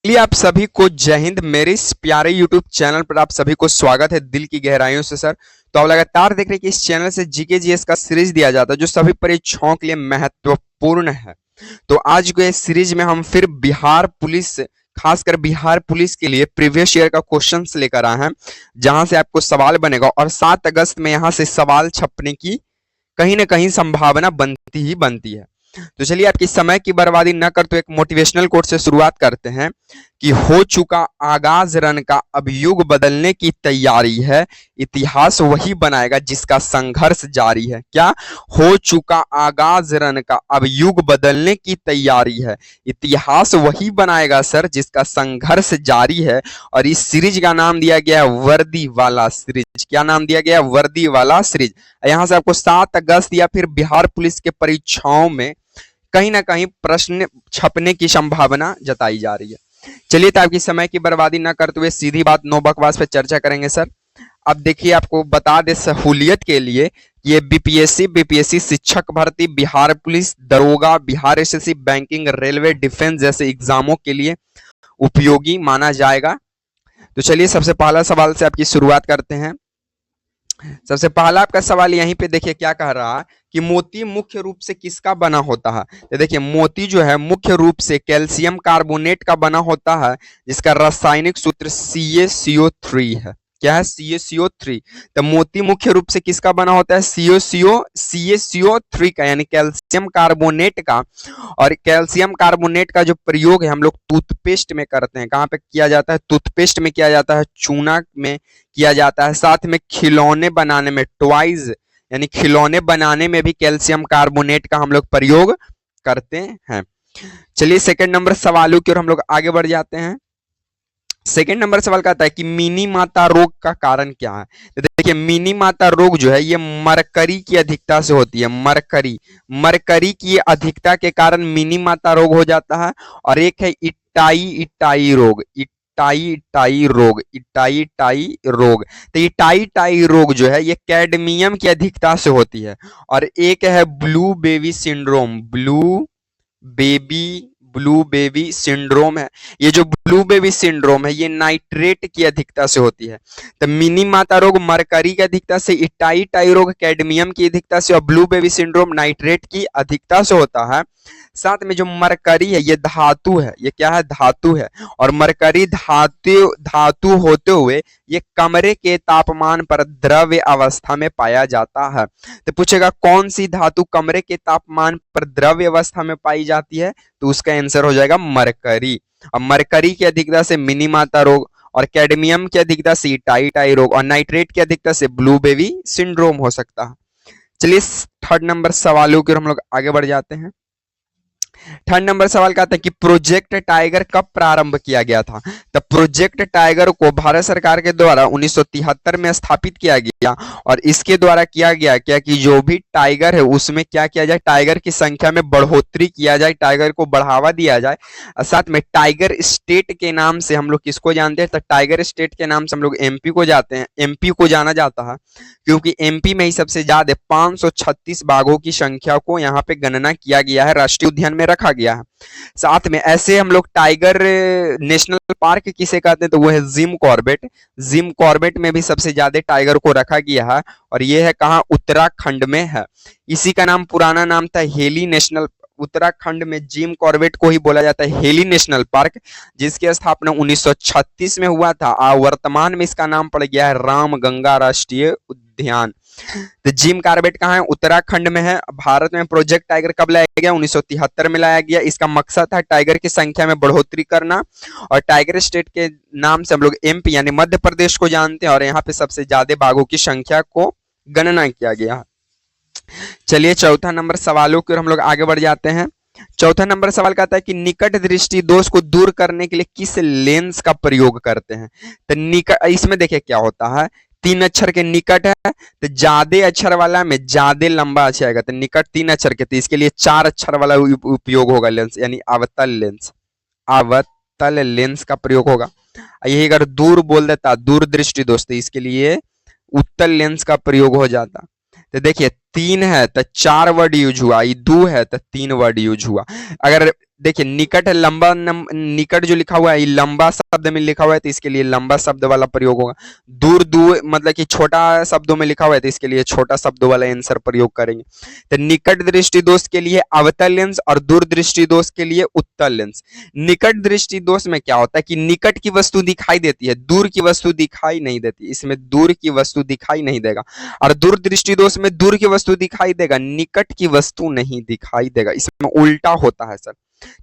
चलिए आप सभी को जय हिंद। मेरे इस प्यारे यूट्यूब चैनल पर आप सभी को स्वागत है दिल की गहराइयों से सर। तो आप लगातार देख रहे हैं कि इस चैनल से जीके जीएस का सीरीज दिया जाता है जो सभी परीक्षाओं के लिए महत्वपूर्ण है। तो आज के इस सीरीज में हम फिर बिहार पुलिस, खासकर बिहार पुलिस के लिए प्रीवियस ईयर का क्वेश्चंस लेकर आए हैं, जहां से आपको सवाल बनेगा और 7 अगस्त में यहां से सवाल छपने की कहीं ना कहीं संभावना बनती ही बनती है। तो चलिए आपकी समय की बर्बादी न कर तो एक मोटिवेशनल कोट से शुरुआत करते हैं कि हो चुका आगाज रन का अब युग बदलने की तैयारी है, इतिहास वही बनाएगा जिसका संघर्ष जारी है। क्या? हो चुका आगाज रन का अब युग बदलने की तैयारी है, इतिहास वही बनाएगा सर जिसका संघर्ष जारी है। और इस सीरीज का नाम दिया गया है वर्दी वाला सीरीज। क्या नाम दिया गया है? वर्दी वाला सीरीज। यहां से आपको 7 अगस्त या फिर बिहार पुलिस के परीक्षाओं में कहीं ना कहीं प्रश्न छपने की संभावना जताई जा रही है। चलिए तो आपकी समय की बर्बादी न करते हुए सीधी बात नो बकवास पे चर्चा करेंगे सर। अब देखिए आपको बता दे सहूलियत के लिए ये बीपीएससी शिक्षक भर्ती, बिहार पुलिस, दरोगा, Bihar SSC, banking, railway, defence जैसे एग्जामों के लिए उपयोगी माना जाएगा। तो चलिए सबसे पहला सवाल से आपकी शुरुआत करते हैं। सबसे पहला आपका सवाल यहीं पे देखिए क्या कह रहा है कि मोती मुख्य रूप से किसका बना होता है। तो देखिए मोती जो है मुख्य रूप से कैल्शियम कार्बोनेट का बना होता है, जिसका रासायनिक सूत्र CaCO3 है। क्या है? CaCO3। तो मोती मुख्य रूप से किसका बना होता है? CaCO3 का, यानी कैल्शियम कार्बोनेट का। और कैल्शियम कार्बोनेट का जो प्रयोग है हम लोग टूथपेस्ट में करते हैं। कहाँ पे किया जाता है? टूथपेस्ट में किया जाता है, चूना में किया जाता है, साथ में खिलौने बनाने में, टॉयज यानी खिलौने बनाने में भी कैल्शियम कार्बोनेट का हम लोग प्रयोग करते हैं। चलिए सेकंड नंबर सवालों की ओर हम लोग आगे बढ़ जाते हैं। सेकेंड नंबर सवाल कहता है कि मिनी माता रोग का कारण क्या है। तो देखिए मिनी माता रोग जो है ये मरकरी की अधिकता से होती है। मरकरी की अधिकता के कारण मिनी माता रोग हो जाता है। और एक है इटाई रोग। इटाई रोग। तो इटाई रोग जो है ये कैडमियम की अधिकता से होती है। और एक है ब्लू बेबी सिंड्रोम है। ये जो ब्लू बेबी सिंड्रोम है ये नाइट्रेट की अधिकता से होती है। तो मिनी माता रोग मरकरी की अधिकता से, इटाई रोग कैडमियम की अधिकता से, और ब्लू बेबी सिंड्रोम नाइट्रेट की अधिकता से होता है। साथ में जो मरकरी है ये धातु है। ये क्या है? धातु है। और मरकरी धातु होते हुए ये कमरे के तापमान पर द्रव्य अवस्था में पाया जाता है। तो पूछेगा कौन सी धातु कमरे के तापमान पर द्रव्य अवस्था में पाई जाती है, तो उसका आंसर हो जाएगा मरकरी। और मरकरी की अधिकता से मिनी माता रोग, और कैडमियम की अधिकता से इटाई रोग, और नाइट्रेट की अधिकता से ब्लू बेबी सिंड्रोम हो सकता है। चलिए थर्ड नंबर सवालों की हम लोग आगे बढ़ जाते हैं। थर्ड नंबर सवाल कहता है कि प्रोजेक्ट टाइगर कब प्रारंभ किया गया था। तो प्रोजेक्ट टाइगर को भारत सरकार के द्वारा 1973 में स्थापित किया गया। और इसके द्वारा किया गया क्या कि जो भी टाइगर है उसमें क्या किया जाए, टाइगर की संख्या में बढ़ोतरी किया जाए, टाइगर को बढ़ावा दिया जाए। साथ में टाइगर स्टेट के नाम से हम लोग किसको जानते हैं? तो टाइगर स्टेट के नाम से हम लोग एमपी को जाते हैं, एमपी को जाना जाता है, क्योंकि एमपी में ही सबसे ज्यादा 536 बाघों की संख्या को यहाँ पे गणना किया गया है, राष्ट्रीय उद्यान में रखा गया है। साथ में ऐसे हम लोग टाइगर नेशनल पार्क किसे कहते हैं? तो वो है जिम कॉर्बेट में भी सबसे ज्यादा टाइगर को रखा गया है। और ये है कहाँ? उत्तराखंड में है। इसी का नाम पुराना नाम था हेली नेशनल। उत्तराखंड में जिम कॉर्बेट को ही बोला जाता है हेली नेशनल पार्क, जिसकी स्थापना 1936 में हुआ था। वर्तमान में इसका नाम पड़ गया है रामगंगा राष्ट्रीय उद्यान। तो जिम कॉर्बेट कहाँ है? उत्तराखंड में है। भारत में प्रोजेक्ट टाइगर कब लाया गया? 1973 में लाया गया। इसका मकसद था टाइगर की संख्या में बढ़ोतरी करना। और टाइगर स्टेट के नाम से हम लोग एमपी यानी मध्य प्रदेश को जानते हैं, और यहाँ पे सबसे ज्यादा बाघों की संख्या को गणना किया गया। चलिए चौथा नंबर सवालों की ओर हम लोग आगे बढ़ जाते हैं। चौथा नंबर सवाल कहता है कि निकट दृष्टि दोष को दूर करने के लिए किस लेंस का प्रयोग करते हैं। तो निकट, इसमें देखिए क्या होता है, 3 अक्षर के निकट है तो ज्यादा अक्षर वाला में ज्यादा लंबा अच्छा आएगा। तो निकट 3 अक्षर के, तो इसके लिए 4 अक्षर वाला उपयोग होगा लेंस, यानी अवतल लेंस का प्रयोग होगा। यही अगर दूर बोल देता दूर दृष्टि दोष, तो इसके लिए उत्तल लेंस का प्रयोग हो जाता। तो देखिए 3 है तो 4 वर्ड यूज हुआ, 2 है तो 3 वर्ड यूज हुआ। अगर देखिए निकट लंबा निकट जो लिखा हुआ है ये लंबा शब्द में लिखा हुआ है तो इसके लिए लंबा शब्द वाला प्रयोग होगा। दूर दूर मतलब कि छोटा शब्दों में लिखा हुआ है तो इसके लिए छोटा शब्द वाला आंसर प्रयोग करेंगे। तो निकट दृष्टि दोष के लिए अवतल लेंस और दूर दृष्टि दोष के लिए उत्तल लेंस। निकट दृष्टि दोष में क्या होता है कि निकट की वस्तु दिखाई देती है, दूर की वस्तु दिखाई नहीं देती, इसमें दूर की वस्तु दिखाई नहीं देगा। और दूर दृष्टि दोष में दूर की वस्तु दिखाई देगा, निकट की वस्तु नहीं दिखाई देगा, इसमें उल्टा होता है सर।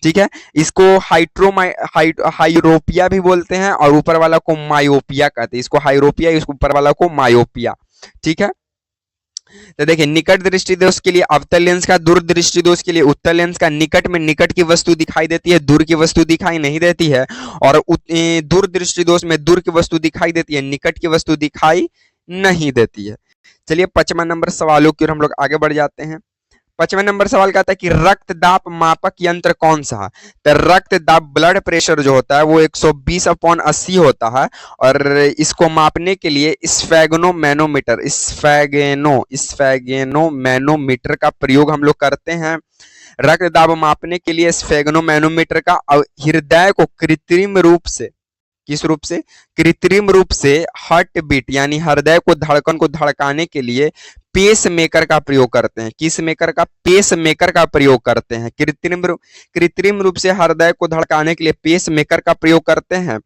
ठीक है, इसको हाइरोपिया भी बोलते हैं और ऊपर वाला को मायोपिया कहते हैं। इसको हाइरोपिया, इसको ऊपर वाला को मायोपिया। ठीक है, तो देखिए निकट दृष्टि दोष के लिए अवतल लेंस का, दूर दृष्टि दोष के लिए उत्तल लेंस का। निकट में निकट की वस्तु दिखाई देती है, दूर की वस्तु दिखाई नहीं देती है। और दूर दृष्टि दोष में दूर की वस्तु दिखाई देती है, निकट की वस्तु दिखाई नहीं देती है। चलिए 5वां नंबर सवालों की ओर हम लोग आगे बढ़ जाते हैं। 5वां नंबर सवाल कहता है कि रक्तदाब मापक यंत्र कौन सा है? तो रक्तदाब ब्लड प्रेशर जो होता है वो 120/80 होता है और इसको मापने के लिए स्फेगनोमैनोमीटर का प्रयोग हम लोग करते हैं। रक्तदाब मापने के लिए स्फेगनोमैनोमीटर का हृदय को कृत्रिम रूप से, किस रूप से? कृत्रिम रूप से हार्ट बीट यानी हृदय को धड़कन को धड़काने के लिए पेस मेकर का प्रयोग करते हैं। किस मेकर का? पेस मेकर का प्रयोग करते हैं। कृत्रिम रूप से हृदय को धड़काने के लिए पेस मेकर का प्रयोग करते हैं।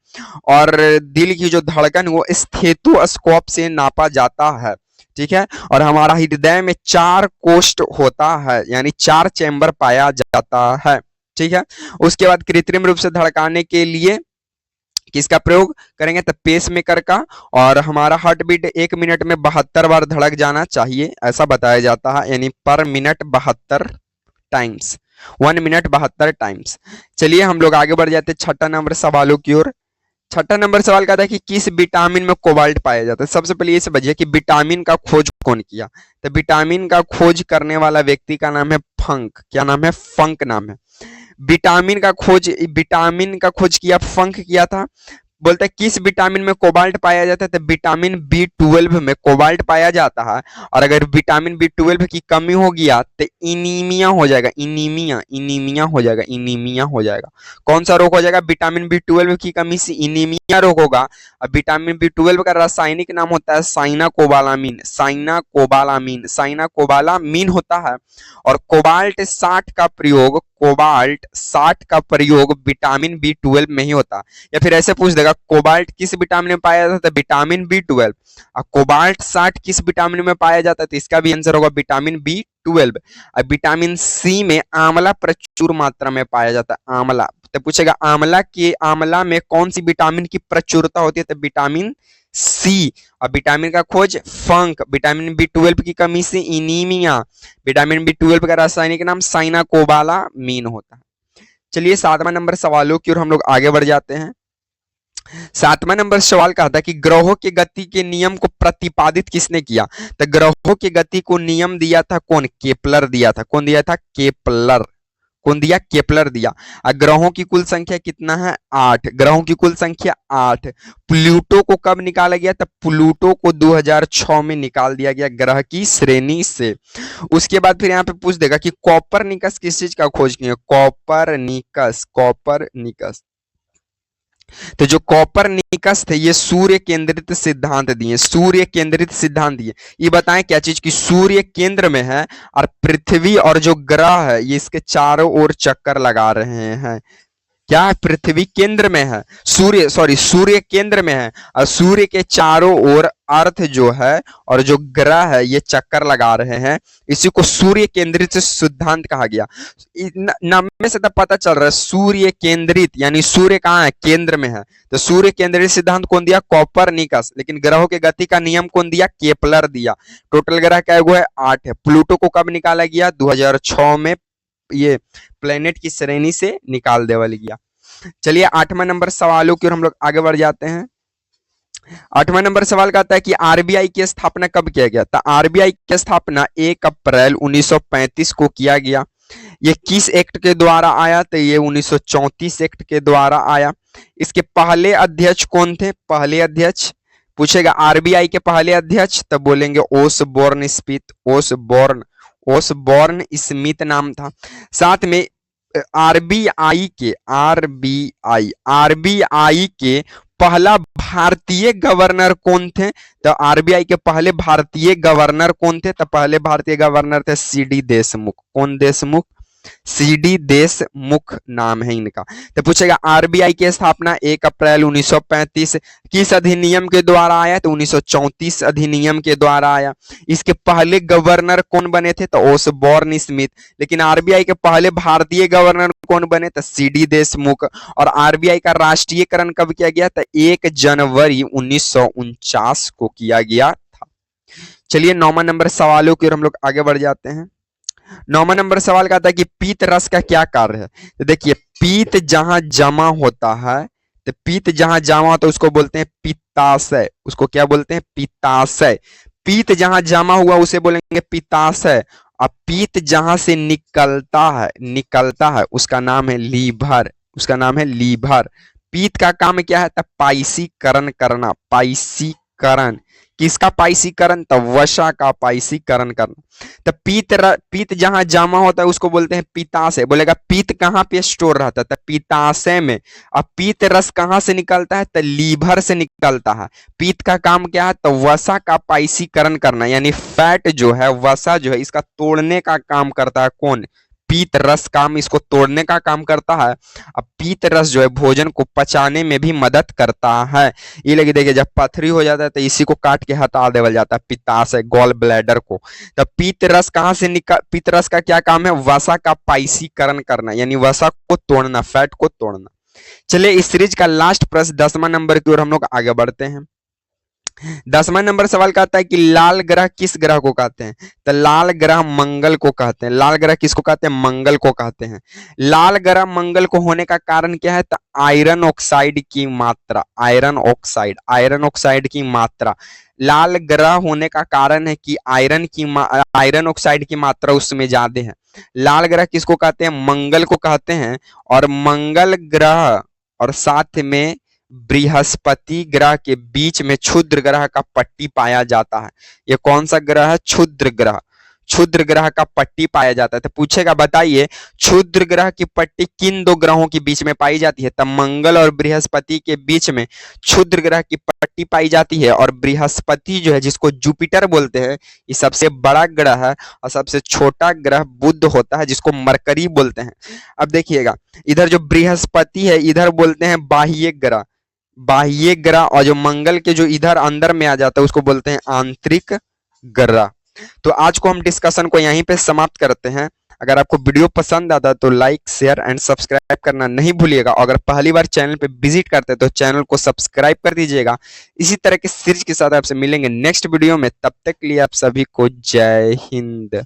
और दिल की जो धड़कन वो स्टेथोस्कोप से नापा जाता है। ठीक है, और हमारा हृदय में 4 कोष्ठ होता है यानी 4 चैम्बर पाया जाता है। ठीक है, उसके बाद कृत्रिम रूप से धड़काने के लिए किसका प्रयोग करेंगे? तो पेस मेकर का। और हमारा हार्ट बीट 1 मिनट में 72 बार धड़क जाना चाहिए ऐसा बताया जाता है, यानी पर मिनट 72 टाइम्स, 1 मिनट 72 टाइम्स। चलिए हम लोग आगे बढ़ जाते हैं 6ठा नंबर सवालों की ओर। 6ठा नंबर सवाल कहता है कि किस विटामिन में कोबाल्ट पाया जाता है? सबसे पहले ये समझिए कि विटामिन का खोज कौन किया? तो विटामिन का खोज करने वाला व्यक्ति का नाम है फंक। क्या नाम है? फंक नाम है। विटामिन का खोज किया फंक किया था। बोलते हैं किस विटामिन में कोबाल्ट पाया जाता है? तो विटामिन B12 में कोबाल्ट पाया जाता है। और अगर विटामिन B12 की कमी हो गया तो इनीमिया हो जाएगा, इनीमिया हो जाएगा। कौन सा रोग हो जाएगा? विटामिन B12 की कमी से इनीमिया रोग होगा। अब विटामिन B12 का रासायनिक नाम होता है साइनाकोबालामीन होता है। और कोबाल्ट 60 का प्रयोग विटामिन B12 में ही होता है। या फिर ऐसे पूछ देगा कोबाल्ट किस विटामिन में पाया जाता है? Vitamin B12। और कोबाल्ट 60 किस विटामिन में पाया जाता है? तो इसका भी आंसर होगा विटामिन B12। अब विटामिन सी में आंवला प्रचुर मात्रा में पाया जाता है, आंवला। तो पूछेगा आंवला में कौन सी विटामिन की प्रचुरता होती है? तो विटामिन सी। और विटामिन का खोज फंक। विटामिन B12 की कमी से इनीमिया। विटामिन B12 का रासायनिक नाम साइनाकोबालामीन होता है। चलिए 7वां नंबर सवालों की ओर हम लोग आगे बढ़ जाते हैं। 7वां नंबर सवाल कहता है कि ग्रहों की गति के नियम को प्रतिपादित किसने किया? तो ग्रहों की गति को नियम दिया था कौन? केपलर दिया था। कौन दिया था? केपलर। कौन दिया? केपलर दिया। ग्रहों की कुल संख्या कितना है? 8। ग्रहों की कुल संख्या 8। प्लूटो को कब निकाला गया? तो प्लूटो को 2006 में निकाल दिया गया ग्रह की श्रेणी से। उसके बाद फिर यहाँ पे पूछ देगा कि कॉपरनिकस किस चीज का खोज किया? कॉपरनिकस। तो जो कॉपरनिकस थे ये सूर्य केंद्रित सिद्धांत दिए। ये बताएं क्या चीज? कि सूर्य केंद्र में है और पृथ्वी और जो ग्रह है ये इसके चारों ओर चक्कर लगा रहे हैं। क्या? पृथ्वी केंद्र में है, सूर्य केंद्र में है और सूर्य के चारों ओर अर्थ जो है और जो ग्रह है ये चक्कर लगा रहे हैं। इसी को सूर्य केंद्रित सिद्धांत कहा गया। नाम में से तब पता चल रहा है सूर्य केंद्रित यानी सूर्य कहाँ है? केंद्र में है। तो सूर्य केंद्रित सिद्धांत कौन दिया? कॉपरनिकस। लेकिन ग्रहों के गति का नियम कौन दिया? केपलर दिया। टोटल ग्रह क्या है? 8 है। प्लूटो को कब निकाला गया? 2006 में ये प्लेनेट की श्रेणी से निकाल देवल गया। चलिए 8वां नंबर सवालों की ओर हम लोग आगे बढ़ जाते हैं। 8वां नंबर सवाल कहता है कि आरबीआई की स्थापना कब किया गया? तो आरबीआई की स्थापना 1 अप्रैल 1935 को किया गया। ये किस एक्ट के द्वारा आया? तो ये 1934 एक्ट के द्वारा आया। इसके पहले अध्यक्ष कौन थे? पहले अध्यक्ष पूछेगा आरबीआई के पहले अध्यक्ष, तब बोलेंगे ओसबोर्न स्मिथ नाम था। साथ में आरबीआई के पहला भारतीय गवर्नर कौन थे? तो आरबीआई के पहले भारतीय गवर्नर कौन थे? तो पहले भारतीय गवर्नर थे सीडी देशमुख। कौन देशमुख? सीडी देशमुख नाम है इनका। तो पूछेगा आरबीआई की स्थापना 1 अप्रैल 1935 किस अधिनियम के द्वारा आया? तो 1934 अधिनियम के द्वारा आया। इसके पहले गवर्नर कौन बने थे? तो ओसबॉर्न स्मिथ। लेकिन आरबीआई के पहले भारतीय गवर्नर कौन बने? तो सीडी देशमुख। और आरबीआई का राष्ट्रीयकरण कब किया गया? तो 1 जनवरी 1949 को किया गया था। चलिए 9वां नंबर सवालों की ओर हम लोग आगे बढ़ जाते हैं। 9वां नंबर सवाल का था कि पीत रस का क्या कार्य है? तो देखिए पीत जहां जमा होता है, तो पीत जहां जमा होता है उसको बोलते हैं पित्ताशय। उसको क्या बोलते हैं? पित्ताशय। पीत जहां जमा हुआ उसे बोलेंगे पित्ताशय। और पीत जहां से निकलता है उसका नाम है लीवर। उसका नाम है लीवर। पीत का काम क्या है? तो पाइसीकरण करना। पाइसीकरण किसका पाइसीकरण? तो वसा का पाइसीकरण करना। तो पीत जहां जमा होता है उसको बोलते हैं पित्ताशय। बोलेगा पीत कहां पे स्टोर रहता है? तो पित्ताशय में। अब पीत रस कहां से निकलता है? तो लीवर से निकलता है। पीत का काम क्या है? तो वसा का पाइसीकरण करना, यानी फैट जो है, वसा जो है, इसका तोड़ने का काम करता है। कौन? पीत रस काम इसको तोड़ने का काम करता है। अब पीत रस जो है भोजन को पचाने में भी मदद करता है। ये लगे देखिए जब पथरी हो जाता है तो इसी को काट के हटा देवल जाता है, पित्ताशय, गॉल ब्लैडर को। तब पीत रस कहां से निकल, पीत रस का क्या काम है? वसा का पाइसीकरण करना, यानी वसा को तोड़ना, फैट को तोड़ना। चलिए इस सीरीज का लास्ट प्रश्न 10वां नंबर की ओर हम लोग आगे बढ़ते हैं। 10वां नंबर सवाल कहता है कि लाल ग्रह किस ग्रह को कहते हैं? तो लाल ग्रह मंगल को कहते हैं। लाल ग्रह किसको कहते हैं? मंगल को कहते हैं। लाल ग्रह मंगल को होने का कारण क्या है? तो आयरन ऑक्साइड की मात्रा। आयरन ऑक्साइड की मात्रा लाल ग्रह होने का कारण है कि आयरन ऑक्साइड की मात्रा उसमें ज्यादा है। लाल ग्रह किसको कहते हैं? मंगल को कहते हैं। और मंगल ग्रह और साथ में बृहस्पति ग्रह के बीच में क्षुद्र ग्रह का पट्टी पाया जाता है। ये कौन सा ग्रह है? क्षुद्र ग्रह। क्षुद्र ग्रह का पट्टी पाया जाता है। तो पूछेगा बताइए क्षुद्र ग्रह की पट्टी किन दो ग्रहों के बीच में पाई जाती है? तब मंगल और बृहस्पति के बीच में क्षुद्र ग्रह की पट्टी पाई जाती है। और बृहस्पति जो है, जिसको जुपिटर बोलते हैं, ये सबसे बड़ा ग्रह है। और सबसे छोटा ग्रह बुध होता है, जिसको मरकरी बोलते हैं। अब देखिएगा इधर जो बृहस्पति है इधर बोलते हैं बाह्य ग्रह। बाह्य ग्रह, और जो मंगल के जो इधर अंदर में आ जाता है उसको बोलते हैं आंतरिक ग्रह। तो आज को हम डिस्कशन को यहीं पे समाप्त करते हैं। अगर आपको वीडियो पसंद आता है तो लाइक, शेयर एंड सब्सक्राइब करना नहीं भूलिएगा। अगर पहली बार चैनल पे विजिट करते हैं तो चैनल को सब्सक्राइब कर दीजिएगा। इसी तरह के सीरीज के साथ आपसे मिलेंगे नेक्स्ट वीडियो में। तब तक के लिए आप सभी को जय हिंद।